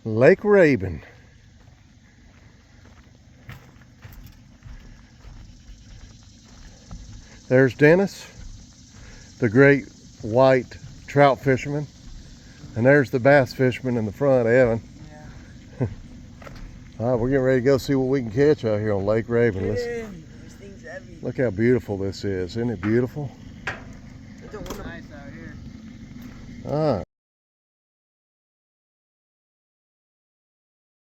Lake Rabun. There's Dennis, the great white trout fisherman. And there's the bass fisherman in the front, Evan. Yeah. All right, we're getting ready to go see what we can catch out here on Lake Rabun. This thing's heavy. Look how beautiful this is. Isn't it beautiful? It's nice out here. All right.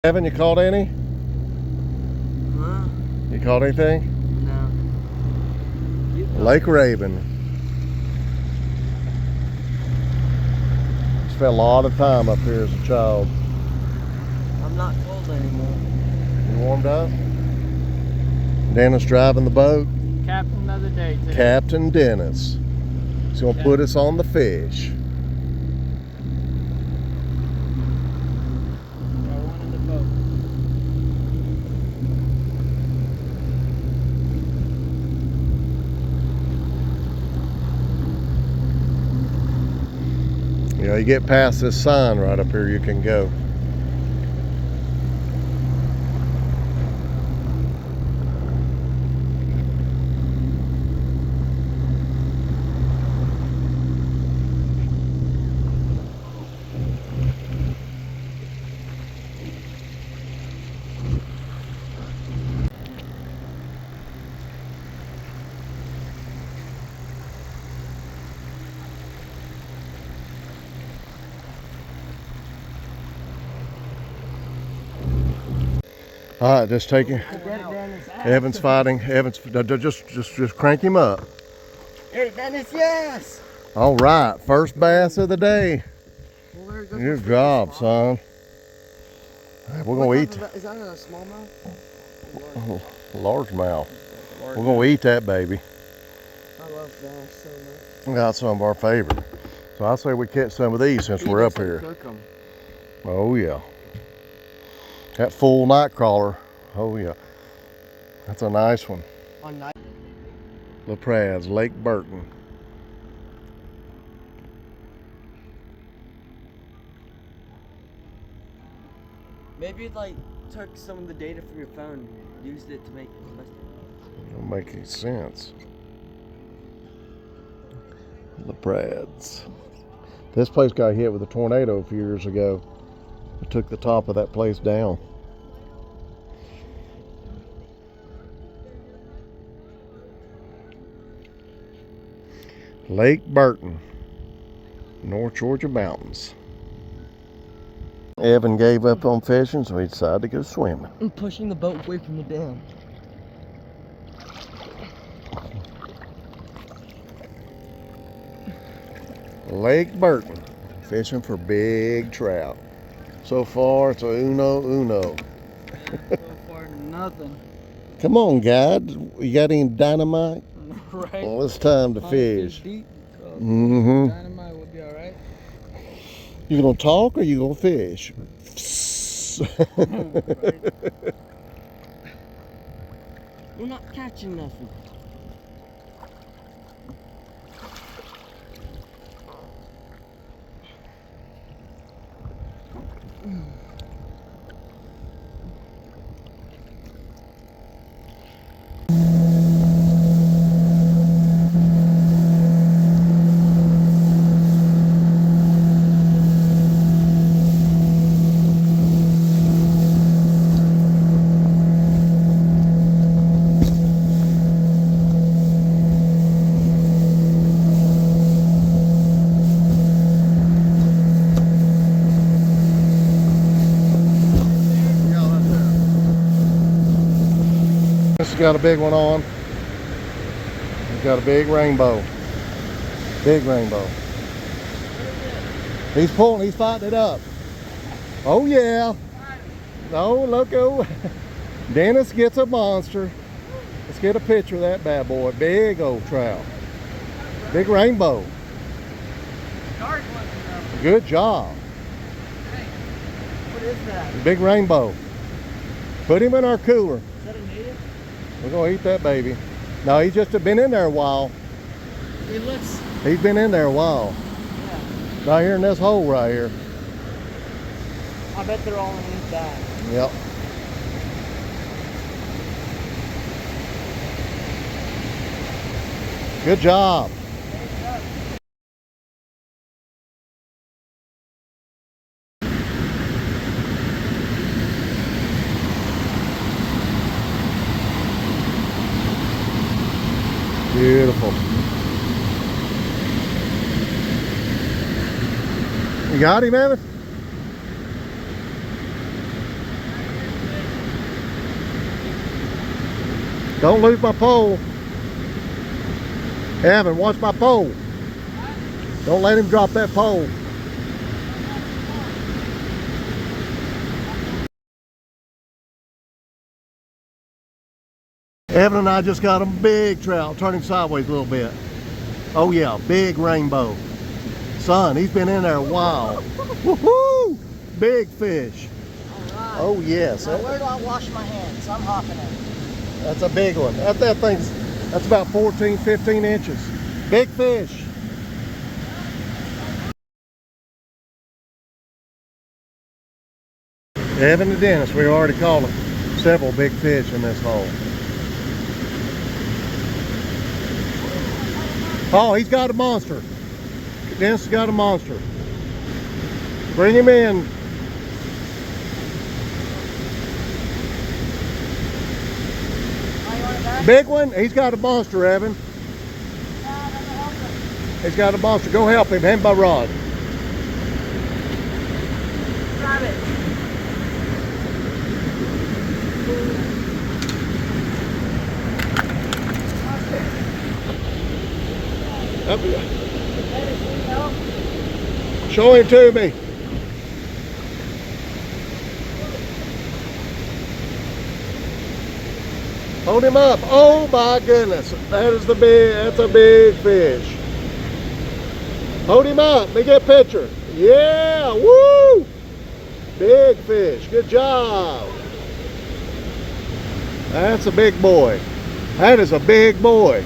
Evan, you caught any? Huh? You caught anything? No. Lake Rabun. Spent a lot of time up here as a child. I'm not cold anymore. You warmed up? Dennis driving the boat. Captain of the day today. Captain Dennis. He's gonna put us on the fish. Got one in the boat. You know, you get past this sign right up here, you can go. All right, just taking. Evan's fighting. Evan's just crank him up. Hey, Dennis, yes! All right, first bass of the day. Well, there goes Good my job, spot. son. All right, we're gonna eat. Is that a smallmouth? Oh, largemouth. We're gonna eat that baby. I love bass so much. We got some of our favorite. So I say we catch some of these since we're up here. Cook 'em. Oh yeah. That full night crawler. Oh yeah. That's a nice one. On night. La Praz, Lake Burton. Maybe like took some of the data from your phone, used it to make the best. Don't make any sense. La Praz. This place got hit with a tornado a few years ago. It took the top of that place down. Lake Burton, North Georgia mountains. Evan gave up on fishing, so he decided to go swimming. I'm pushing the boat away from the dam. Lake Burton, fishing for big trout. So far, it's a uno. So far, nothing. Come on, guide. You got any dynamite? Right. Well, it's time to 100 fish. feet deep, so Mm-hmm. dynamite would be alright. You gonna talk or you gonna fish? We're not catching nothing. This has got a big one on. He's got a big rainbow. Big rainbow. He's pulling, he's fighting it up. Oh yeah. Oh, look, oh. Dennis gets a monster. Let's get a picture of that bad boy. Big old trout. Big rainbow. Good job. What is that? Big rainbow. Put him in our cooler. Is that a native? We're gonna eat that baby. No, he's just been in there a while. He looks. He's been in there a while. Yeah. Right here in this hole right here. I bet they're all in these bags. Yep. Good job. Beautiful. You got him, Evan? Don't lose my pole. Evan, watch my pole. Don't let him drop that pole. Evan and I just got a big trout, turning sideways a little bit. Oh yeah, big rainbow. Son, he's been in there a while. Woohoo! Big fish. All right. Oh yes. Now where do I wash my hands? I'm hopping it. That's a big one. That thing's, that's about 14, 15 inches. Big fish. Evan and Dennis, we already caught several big fish in this hole. Oh, he's got a monster. Dennis has got a monster. Bring him in. Big one? He's got a monster, Evan. He's got a monster. Go help him. Hand my rod. Grab it. Up. Show him to me. Hold him up. Oh my goodness. That's a big fish. Hold him up. Let me get a picture. Yeah, woo! Big fish. Good job. That's a big boy. That is a big boy.